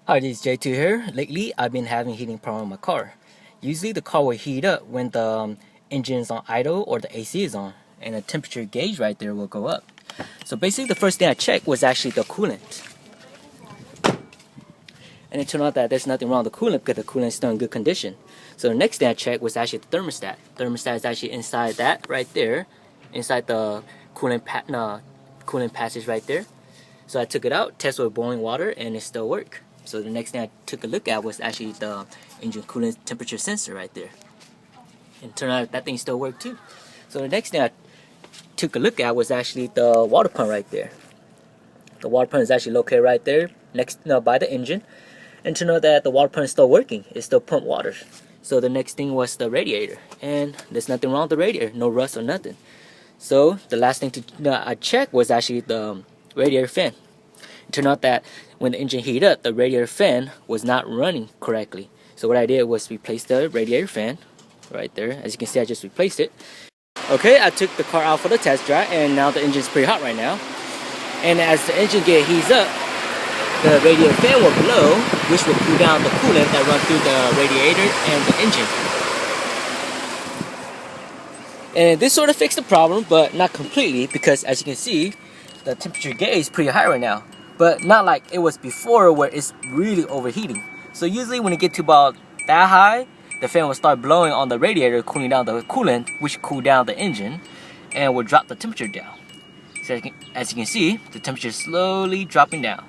Hi, this is J2 here. Lately, I've been having heating problem in my car. Usually, the car will heat up when the engine is on idle or the AC is on, and the temperature gauge right there will go up. So basically, the first thing I checked was actually the coolant, and it turned out that there's nothing wrong with the coolant because the coolant is still in good condition. So the next thing I checked was actually the thermostat. Thermostat is actually inside that right there, inside the coolant passage right there. So I took it out, tested with boiling water, and it still worked. So the next thing I took a look at was actually the engine coolant temperature sensor right there. And it turned out that thing still worked too. So the next thing I took a look at was actually the water pump right there. The water pump is actually located right there by the engine. And to know that the water pump is still working, it still pump water. So the next thing was the radiator. And there's nothing wrong with the radiator, no rust or nothing. So the last thing I checked was actually the radiator fan. It turned out that when the engine heated up, the radiator fan was not running correctly. So what I did was replace the radiator fan right there. As you can see, I just replaced it. Okay, I took the car out for the test drive, and now the engine is pretty hot right now. And as the engine heats up, the radiator fan will blow, which will cool down the coolant that runs through the radiator and the engine. And this sort of fixed the problem, but not completely, because as you can see, the temperature gauge is pretty high right now. But not like it was before where it's really overheating. So usually when it gets to about that high, the fan will start blowing on the radiator, cooling down the coolant, which cool down the engine, and will drop the temperature down. So as you can see, the temperature is slowly dropping down.